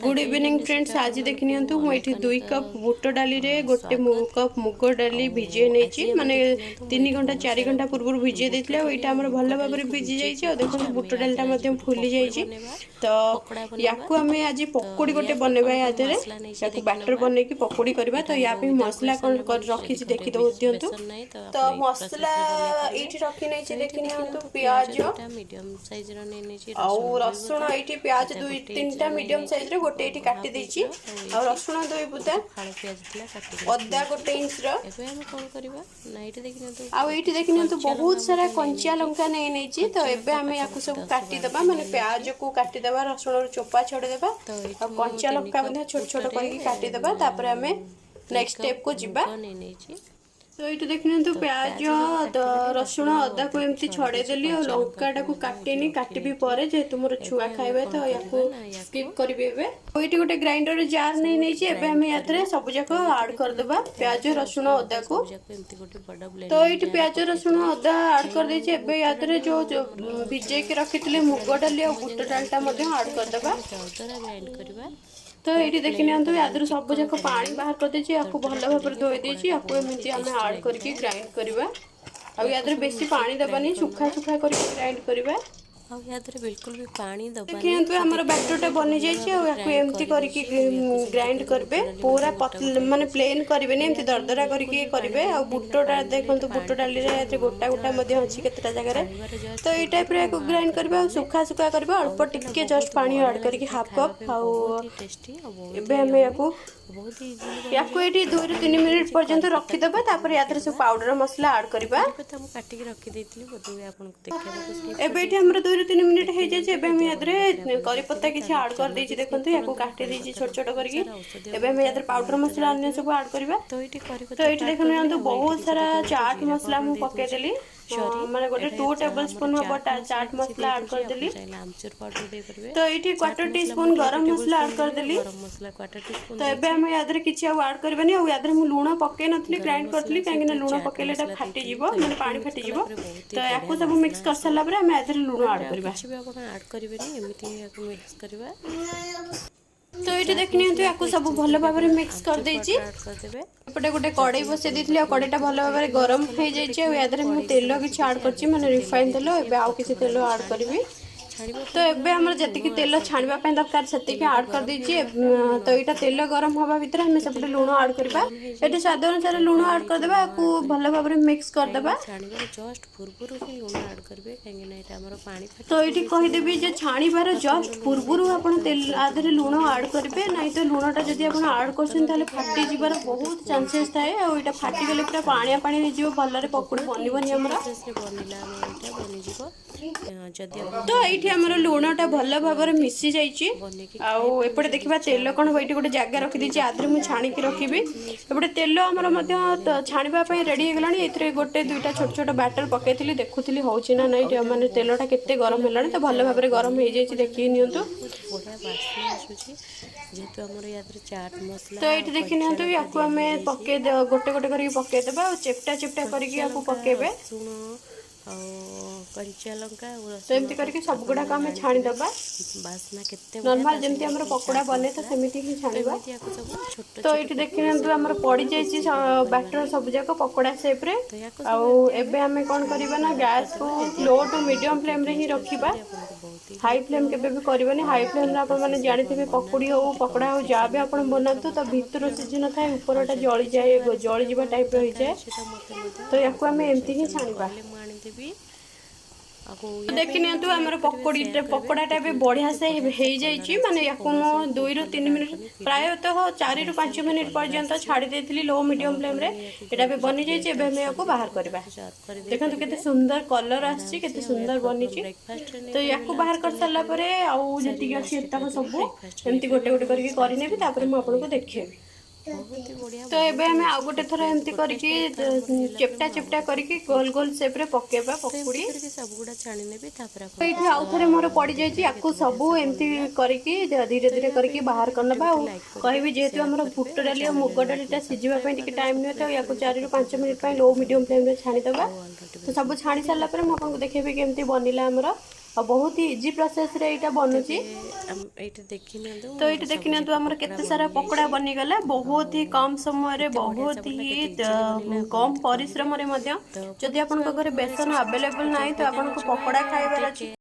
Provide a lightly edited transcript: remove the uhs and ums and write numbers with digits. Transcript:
Good evening friends. आज देखि नियंतु मु एठी 2 कप बुट डाली रे गोटे कप मुग डाली भिजे नेची माने 3 घंटा 4 घंटा पूर्व भिजे देथिले। ओइटा हमर भलो भाबरे भिजी जाई छै। देखो बुट डालटा मध्यम फुली जाई छै। तो याकू हमें आज पकोड़ी गोटे बनेबा यादे रे याकू बैटर बने की पकोड़ी करबा। तो या पे मसाला कोन कर रखी छी देखि दो दियंतु। तो मसाला एठी रखी नै छी देखि नियंतु प्याज मीडियम साइज रो नै नै छी और रसुण एठी प्याज 2-3 टा मीडियम साइज रे गोटे एठी काटी देछि। और रसुण 2 बुदा फाळ प्याज थिला काटी अदा गोटे इंच रो एबे हम कोन करबा नाइट देखिन तो आ एठी देखिन तो बहुत सारा कंचा लंका नै नै छी। तो एबे हम याकू सब काटी दबा माने प्याज को काटी दबा रसुण रो चोपा छोड़ देबा और कंचा लंका बने छोट छोट करके काटी दबा। तापर हमें नेक्स्ट स्टेप को जिबा। तो ये देखने तो प्याज रसुण अदा को एमती छड़े देली और लंका को काटेनी काटबी पर जेहेतु मोर छुआ खाइबे तो याकू स्किप करबे। एबे ओइटी गोटे ग्राइंडर जार नै नै छी। एबे हम यात्रे सब जाको ऐड कर देबा प्याज रसुण अदा को। तो ये प्याज रसुण अदा ऐड कर दे छी। एबे यात्रे जो भिजे के रखितले मुग डाली और बुट डालटा मध्ये ऐड कर देबा। ग्राइंड करबा। तो ये देखने यादर सब जाक पानी बाहर कर देछि। याकू भल भाव धोई देछि। याकू एमती आम ऐड करके ग्राइंड करबा। आ यादर बेसी पानी दबानी सुखा सुखा करके ग्राइंड करबा। आ यादर बिल्कुल भी पानी दबानी। देखिए हमर बैटरटा बनि जाय छै। और याकू एमती करके ग्राइंड करबे। पूरा पतला माने प्लेन करबे नै एमती दरदरा करके करबे। आ बुटटा देखंतु बुट डाली रे एते गोटा गोटा मध्ये अछि केतटा जगह रे। तो ए टाइप रे याकू ग्राइंड करबे और सुखा सुखा करबे। अल्प टिके जस्ट पानी ऐड करके हाफ कप आ टेस्टी एबे हम याकू बहुत इजी याकू एठी 2 ରୁ 3 मिनिट पर्यंत रखि देबा। तापर यातर से पाउडर मसला ऐड करबा। हम काटी के रखि देथिली बतबे आपन को देखा। एबे एठी हमर 2 ରୁ 3 मिनिट हे जाय छै। एबे हम यादरे करी पत्ता किछि ऐड कर दै छी। देखंतु याकू काटी दै छी छोट छोट करके। एबे हम यादर पाउडर मसला अन्य सब ऐड करबा। तो एठी देखनु बहुत सारा चाट मसला हम पके देली। माने गोटे 2 टेबलस्पून हबो चाट मसला ऐड कर देली। आमचूर पाउडर दे करबे। तो एठी 1/4 टीस्पून गरम मसला ऐड कर देली। गरम मसला 1/4 टीस्पून। तो एबे हम यादरे किछि ऐड करबेनी। और यादरे हम लूण पके नथली ग्राइंड करथली काहे ना लूण पकेले ता फाटी जिवो माने पानी फाटी जिवो। तो याकू सब मिक्स कर सला परे हम यादरे लूण ऐड करबा। किछि भी आपण ऐड करबेनी एमिति याकू मिक्स करबा। तो ये देखनी तो याकू सब भल भाव में मिक्स कर देछि। एपटे गोटे कड़ाई बसे देथिले और कड़ाईटा भल भाव में गरम हो जाइए। और यादरे मु तेल किछि ऐड करछि माने रिफाइन तेल। एबे आउ किछि तेल ऐड करबी। तो एबे हमर जतिक तेल छाणबा पय दरकार सेतिक ऐड कर देछि। तो एटा तेल गरम होबा भीतर हम सब लूण ऐड करबा। एटे स्वाद अनुसार लूण ऐड कर देबा। को भल भाव में मिक्स कर देबा। छाणीबार जस्ट पूर्वरु ही लूण ऐड करबे काहे ना एटा हमर पानी फाटी। तो एठी कहि देबी जे छाणीबार जस्ट पूर्वरु आपण तेल आधरे लूण ऐड करबे। नै तो लूणटा जदी आपण ऐड करछन ताले फाटी जिबार बहुत चांसेस थाए। और एटा फाटी गेले पूरा पानिया पानी हो जिवो भलरे पकोड़ी बनिबनी हमरा। बनिला हम एटा बनि जिवो जदी। तो एठी हमर लूणटा भल भाव में मिसी जाइछि। आ एपटे देखिबा तेल कोन बैठी गोटे जगह रखि दिछि। आधरे मु छाणी के रखिबी। एपटे तेल हमर मध्य छाणीबा पय रेडी हे गलानी। एथरे गोटे दुईटा छोट छोट बैटर पकेथिली देखुथिली होछि ना नै माने तेलटा केते गरम हेलानी। तो भल भाव में गरम हे जाइछि देखि नियंतु। बढ़िया बास्ना आसुछि जेतु हमर यादरे चाट मसला। तो एठी देखि नियंतु याकू हमें पके गोटे गोटे करके पके देबा। और चेपटा चेपटा करके याकू पकेबे। कंचा लंका तो एमती करके सब गुडा हम छाणी दबा। बास्ना केते नॉर्मल जेमती हमर पकोड़ा बने तो सेमिति ही छाणीबा। तो एठी देखिनंतु हमर पड़ी जाइछि बैटर सब जाक पकोड़ा शेप रे। आ एबे हमें कोन करबा ना गैस को लो टू मीडियम फ्लेम रे ही रखिबा। हाई फ्लेम केबे भी करबनी। हाई फ्लेम रे आपण माने जानिथिबे पकोड़ी हो पकोड़ा हो जा भी आपण बनातु तो भीतर सिझी न थाए ऊपरटा जळी जाए जळी जिबा टाइप रही जाए। तो याकू हमें एमती ही छाणीबा। देखि नियंतु हमर पकोड़ाटा भी बढ़िया से हो जाइछि। माने याकू मो 2 ରୁ 3 मिनिट प्रायतः 4 ରୁ 5 मिनिट पर्यंत छाड़ी देथिली लो मीडियम फ्लेम रे। एटा भी बनि जाइछि। एबे हम याकू बाहर करबा। देखंतु केते सुंदर कलर आछि केते सुंदर बनिछि। तो याकू बाहर कर सला परे आउ जति कि अछि एतक सब एमती गोटे गोटे करके करि नेबी। तापर म आपन को देखेबी। तो एबे हमें आउ गोटे थरा एमती करके चेपटा चेपटा करके गोल गोल शेप रे पकेबा पकोड़ी। सब गुडा छाणी नेबी तापर तो एठी आउ थरे मोर पड़ी जाइछि। याकू सब एमती करके धीरे धीरे करके बाहर करनबा। आ कहबी जेहेतु हमर बुट डाली और मुग डालीटा सिझिबा पय टिके टाइम नै तो याकू 4 ରୁ 5 मिनिट पय लो मीडियम फ्लेम रे छाणी दबा। तो सब छाणी साला पर म आपन को देखेबी केमती बनिला हमर। और बहुत ही इजी प्रोसेस रे एटा बनुची। एटा देखि नियंतु तो ये देखी ना तो हमर केते सारा पकोड़ा बनीगला बहुत ही कम समय रे बहुत ही कम परिश्रम रे मध्य। जदि आपन घरे बेसन अवेलेबल नाही तो आपन को पकोड़ा खाइबार अछि